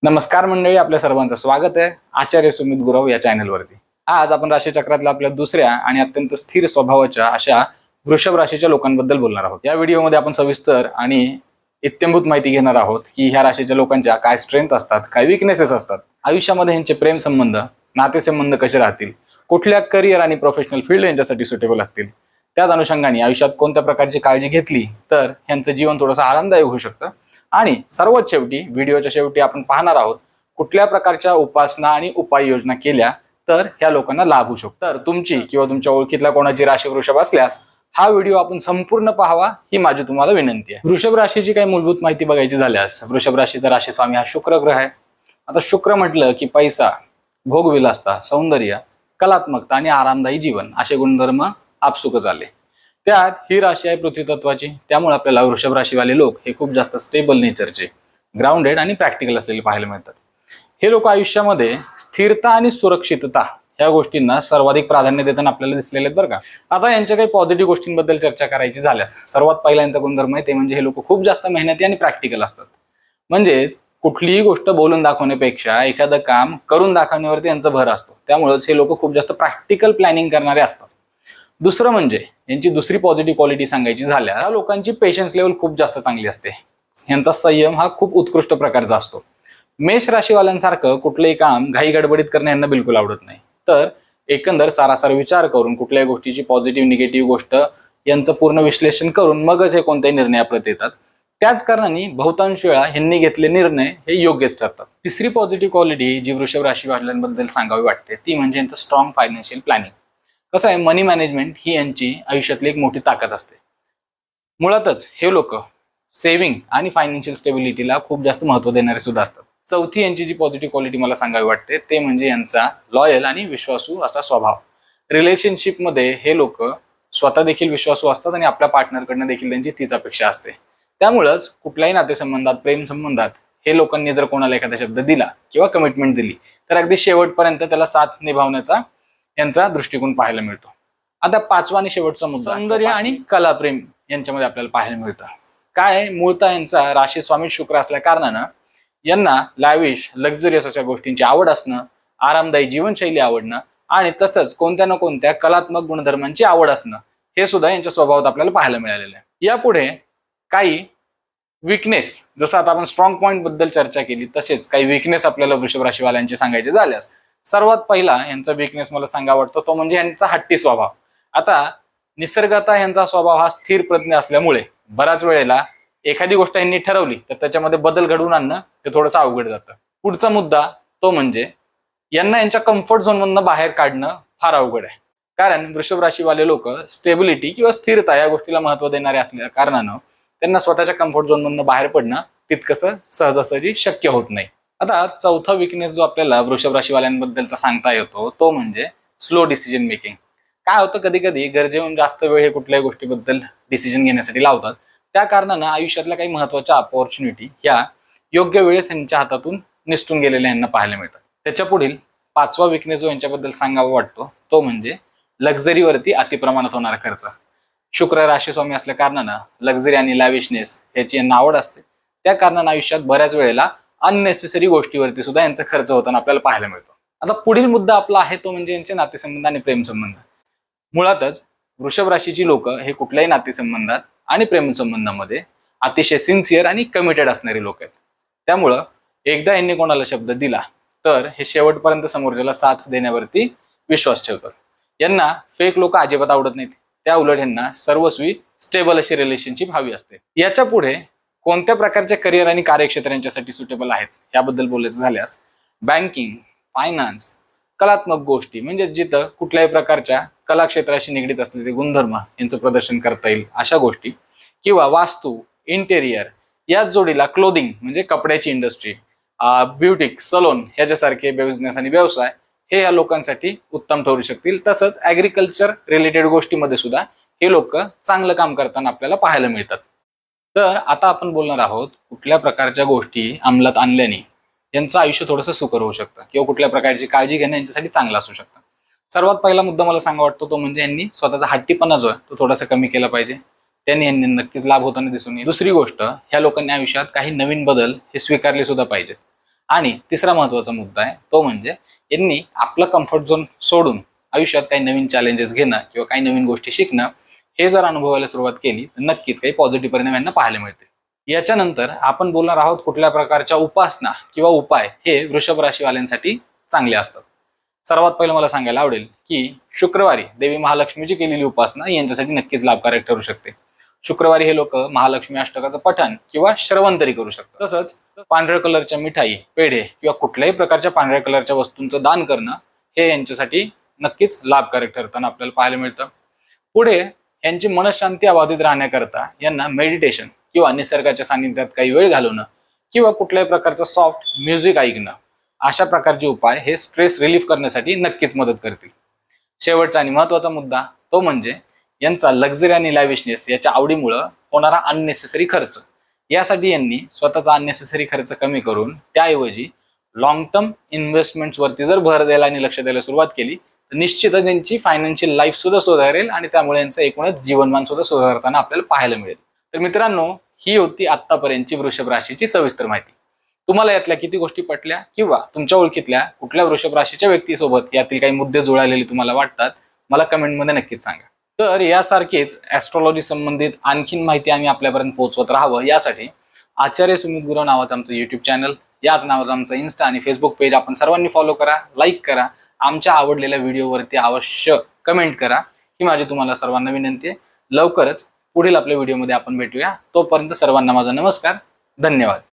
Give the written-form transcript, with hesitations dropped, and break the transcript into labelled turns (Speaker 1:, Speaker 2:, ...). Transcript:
Speaker 1: नमस्कार मंडळी, आपल्या सर्वांचं स्वागत आहे आचार्य सुमित गुरव या चॅनलवरती। आज आपण राशीचक्रातल्या आपल्या दुसऱ्या आणि अत्यंत स्थिर स्वभावाच्या अशा वृषभ राशीच्या लोकांबद्दल बोलणार आहोत। या व्हिडिओमध्ये आपण सविस्तर आणि इत्थंभूत माहिती घेणार आहोत की ह्या राशीच्या लोकांच्या काय स्ट्रेंथ असतात, काय वीकनेसेस असतात, आयुष्यामध्ये ह्यांचे प्रेम संबंध, नातेसंबंध कसे राहतील, कुठल्या करिअर आणि प्रोफेशनल फील्ड यांच्यासाठी सुटेबल असतील, त्याच अनुषंगाने आयुष्यात कोणत्या प्रकारची काळजी घेतली तर ह्यांचं जीवन थोडंसं आरामदायक होऊ शकतं। आणि सर्वात शेवटी व्हिडिओच्या शेवटी आपण पाहणार आहोत कुठल्या प्रकारच्या उपासना आणि उपाययोजना केल्या तर ह्या लोकांना लाभ होऊ शकतो। तर तुमची किंवा तुमच्या ओळखीतल्या कोणाची राशी वृषभ असल्यास हा व्हिडिओ आपण संपूर्ण पाहावा ही माझी तुम्हाला विनंती आहे। वृषभ राशीची काही मूलभूत माहिती बघायची झाल्यास वृषभ राशीचा राशी स्वामी हा शुक्र ग्रह आहे। आता शुक्र म्हटलं की पैसा, भोगविलासता, सौंदर्य, कलात्मकता आणि आरामदायी जीवन असे गुणधर्म आपसुकच आले। त्यात ही राशी आहे पृथ्वी तत्वाची, त्यामुळे आपल्याला वृषभ राशीवाले लोक हे खूप जास्त स्टेबल नेचरचे, ग्राउंडेड आणि प्रॅक्टिकल असलेले पाहायला मिळतात। हे लोक आयुष्यामध्ये स्थिरता आणि सुरक्षितता या गोष्टींना सर्वाधिक प्राधान्य देताना आपल्याला दिसलेले आहेत बरं का। आता यांच्या काही पॉझिटिव्ह गोष्टींबद्दल चर्चा करायची झाल्यास सर्वात पहिला यांचा गुणधर्म आहे ते म्हणजे हे लोक खूप जास्त मेहनती आणि प्रॅक्टिकल असतात। म्हणजेच कुठलीही गोष्ट बोलून दाखवण्यापेक्षा एखादं काम करून दाखवण्यावरती यांचा भर असतो, त्यामुळेच हे लोक खूप जास्त प्रॅक्टिकल प्लॅनिंग करणारे असतात। दुसरं म्हणजे यांची दुसरी पॉझिटिव्ह क्वालिटी सांगायची झाल्यास या लोकांची पेशन्स लेवल खूप जास्त चांगली असते। यांचा संयम हा खूप उत्कृष्ट प्रकारचा असतो। मेष राशीवाल्यांसारखं कुठलंही काम घाई गडबडीत करणं यांना बिलकुल आवडत नाही, तर एकंदर सारासार विचार करून कुठल्याही गोष्टीची पॉझिटिव्ह निगेटिव्ह गोष्ट यांचं पूर्ण विश्लेषण करून मगच हे कोणत्याही निर्णयाप्रत येतात। त्याच कारणाने बहुतांश वेळा यांनी घेतले निर्णय हे योग्यच ठरतात। तिसरी पॉझिटिव्ह क्वालिटी जी वृषभ राशीवाल्यांबद्दल सांगावी वाटते ती म्हणजे यांचं स्ट्रॉंग फायनान्शियल प्लॅनिंग। कसं आहे, मनी मॅनेजमेंट ही यांची आयुष्यातली एक मोठी ताकद असते। मुळातच हे लोक सेव्हिंग आणि फायनान्शियल स्टेबिलिटीला खूप जास्त महत्त्व देणारे सुद्धा असतात। चौथी यांची जी पॉझिटिव्ह क्वालिटी मला सांगावी वाटते ते म्हणजे यांचा लॉयल आणि विश्वासू असा स्वभाव। रिलेशनशिपमध्ये हे लोक स्वतः देखील विश्वासू असतात आणि आपल्या पार्टनरकडनं देखील त्यांची तीच अपेक्षा असते। त्यामुळेच कुठल्याही नातेसंबंधात, प्रेम संबंधात हे लोकांनी जर कोणाला एखादा शब्द दिला किंवा कमिटमेंट दिली तर अगदी शेवटपर्यंत त्याला साथ निभावण्याचा यांचा दृष्टिकोन पाहायला मिळतो। आता पाचवा आणि शेवटचा मुद्दा सौंदर्य आणि कलाप्रेम यांच्यामध्ये आपल्याला पाहायला मिळतं। काय, मूळतः यांचा राशी स्वामी शुक्र असल्या कारणानं यांना लॅविश, लक्झरियस अशा गोष्टींची आवड असणं, आरामदायी जीवनशैली आवडणं आणि तसंच कोणत्या ना कोणत्या कलात्मक गुणधर्मांची आवड असणं हे सुद्धा यांच्या स्वभावात आपल्याला पाहायला मिळालेलं आहे। यापुढे काही विकनेस, जसं आता आपण स्ट्रॉंग पॉईंट बद्दल चर्चा केली तसेच काही विकनेस आपल्याला वृषभ राशीवाल्यांचे सांगायचे झाल्यास सर्वात पहिला यांचा वीकनेस मला सांगा वाटतो तो म्हणजे यांचा हट्टी स्वभाव। आता निसर्गतः यांचा स्वभाव हा स्थिर प्रज्ञ असल्यामुळे बऱ्याच वेळेला एखादी गोष्ट यांनी ठरवली तर त्याच्यामध्ये बदल घडवून आणणं हे थोडंसं अवघड जातं। पुढचा मुद्दा तो म्हणजे यांना यांच्या कम्फर्ट झोनमधनं बाहेर काढणं फार अवघड आहे, कारण वृषभ राशीवाले लोक स्टेबिलिटी किंवा स्थिरता या गोष्टीला महत्त्व देणारे असल्या कारणानं त्यांना स्वतःच्या कम्फर्ट झोनमधनं बाहेर पडणं तितकंसं सहजासहजी शक्य होत नाही। आता चौथा विकनेस जो आपल्याला वृषभ राशीवाल्यांबद्दलचा सांगता येतो तो म्हणजे स्लो डिसिजन मेकिंग। काय होतं, कधी कधी गरजेहून जास्त वेळ हे कुठल्याही गोष्टीबद्दल डिसिजन घेण्यासाठी लावतात, त्या कारणानं आयुष्यातल्या काही महत्त्वाच्या अपॉर्च्युनिटी ह्या योग्य वेळेस यांच्या हातातून निसटून गेलेल्या यांना पाहायला मिळतात। त्याच्या पुढील पाचवा विकनेस जो यांच्याबद्दल सांगावा वाटतो तो म्हणजे लक्झरीवरती अतिप्रमाणात होणारा खर्च। शुक्र राशी स्वामी असल्या कारणानं लक्झरी आणि लॅविशनेस याची यांना आवड असते, त्या कारणानं आयुष्यात बऱ्याच वेळेला अननेसेसरी गोष्टीवरती सुद्धा यांचा खर्च होताना आपल्याला पाहायला मिळतो। आता पुढील मुद्दा आपला आहे तो म्हणजे यांचे नातेसंबंध आणि प्रेमसंबंध। मुळातच वृषभ राशीची लोक हे कुठल्याही नातेसंबंधात आणि प्रेमसंबंधामध्ये अतिशय सिन्सिअर आणि कमिटेड असणारे लोक आहेत। त्यामुळं एकदा यांनी कोणाला शब्द दिला तर हे शेवटपर्यंत समोरच्याला साथ देण्यावरती विश्वास ठेवतात। यांना फेक लोक अजिबात आवडत नाहीत, त्या उलट यांना सर्वस्वी स्टेबल अशी रिलेशनशिप हवी असते। याच्या पुढे कोणत्या प्रकारचे करिअर आणि कार्यक्षेत्र यांच्यासाठी सुटेबल आहेत याबद्दल बोलायचं झाल्यास बँकिंग, फायनान्स, कलात्मक गोष्टी म्हणजे जिथं कुठल्याही प्रकारच्या कला क्षेत्राशी निगडीत असलेले गुणधर्म यांचं प्रदर्शन करता येईल अशा गोष्टी, किंवा वास्तू, इंटेरियर, याच जोडीला क्लोदिंग म्हणजे कपड्याची इंडस्ट्री, ब्युटिक, सलोन ह्याच्यासारखे बिझनेस आणि व्यवसाय हे या लोकांसाठी उत्तम ठरू शकतील। तसंच ऍग्रिकल्चर रिलेटेड गोष्टीमध्ये सुद्धा हे लोक चांगलं काम करताना आपल्याला पाहायला मिळतात। तर आता आपण बोलणार आहोत कुठल्या प्रकारच्या गोष्टी अंमलात आणल्याने यांचं आयुष्य थोडंसं सुकर होऊ शकतं किंवा कुठल्या प्रकारची काळजी घेणं यांच्यासाठी चांगलं असू शकतं। सर्वात पहिला मुद्दा मला सांगा वाटतो तो म्हणजे यांनी स्वतःचा हट्टीपणा जो आहे तो थोडासा कमी केला पाहिजे, त्यांनी यांनी नक्कीच लाभ होताना दिसून येईल। दुसरी गोष्ट, ह्या लोकांनी आयुष्यात काही नवीन बदल हे स्वीकारले सुद्धा पाहिजेत। आणि तिसरा महत्वाचा मुद्दा आहे तो म्हणजे यांनी आपलं कम्फर्ट झोन सोडून आयुष्यात काही नवीन चॅलेंजेस घेणं किंवा काही नवीन गोष्टी शिकणं हे जर अनुभवायला सुरुवात केली तर नक्कीच काही पॉझिटिव्ह परिणाम यांना पाहायला मिळतील. याच्यानंतर आपण बोलणार आहोत कुठल्या प्रकारच्या उपासना किंवा उपाय हे वृषभ राशीवाल्यांसाठी चांगले असतात. सर्वात पहिलं मला सांगायला आवडेल की शुक्रवारी देवी महालक्ष्मीची केलेली उपासना यांच्यासाठी नक्कीच लाभकारक ठरू शकते. शुक्रवारी हे लोक महालक्ष्मी अष्टकाचं पठण किंवा श्रवण तरी करू शकतात. तसंच पांढऱ्या कलरच्या मिठाई, पेढे किंवा कुठल्याही प्रकारच्या पांढऱ्या कलरच्या वस्तूंचं दान करणं हे यांच्यासाठी नक्कीच लाभकारक ठरताना आपल्याला पाहायला मिळतं. पुढे यांची मनशांती अबाधित राहण्याकरता यांना मेडिटेशन किंवा निसर्गाच्या सानिध्यात काही वेळ घालवणं किंवा कुठल्याही प्रकारचं सॉफ्ट म्युझिक ऐकणं अशा प्रकारचे उपाय हे स्ट्रेस रिलीफ करण्यासाठी नक्कीच मदत करतील. शेवटचा आणि महत्वाचा मुद्दा तो म्हणजे यांचा लक्झरी आणि लॅविशनेस याच्या आवडीमुळं होणारा अननेसेसरी खर्च. यासाठी यांनी स्वतःचा अननेसेसरी खर्च कमी करून त्याऐवजी लॉंग टर्म इन्व्हेस्टमेंट्स वरती जर भर द्यायला आणि लक्ष द्यायला सुरुवात केली तर निश्चितच यांची फायनान्शियल लाईफ सुद्धा सुधारेल आणि त्यामुळे यांचं एकूणच जीवनमान सुद्धा सुधारताना आपल्याला पाहायला मिळेल. तर मित्रांनो, ही होती आतापर्यंतची वृषभ राशीची सविस्तर माहिती. तुम्हाला यातल्या किती गोष्टी पटल्या किंवा तुमच्या ओळखीतल्या कुठल्या वृषभ राशीच्या व्यक्तीसोबत यातील काही मुद्दे जुळालेले तुम्हाला वाटतात मला कमेंटमध्ये नक्कीच सांगा. तर यासारखीच ऍस्ट्रॉलॉजी संबंधित आणखीन माहिती आम्ही आपल्यापर्यंत पोहोचवत राहावं यासाठी आचार्य सुमित गुरव नावाचं आमचं युट्यूब चॅनल, याच नावाचं आमचं इन्स्टा आणि फेसबुक पेज आपण सर्वांनी फॉलो करा, लाईक करा, आमच्या आवडलेल्या व्हिडिओवरती अवश्य कमेंट करा. ही माझी तुम्हाला सर्वांना विनंती आहे. लवकरच पुढील आपल्या व्हिडिओमध्ये आपण भेटूया. तोपर्यंत सर्वांना माझा नमस्कार. धन्यवाद.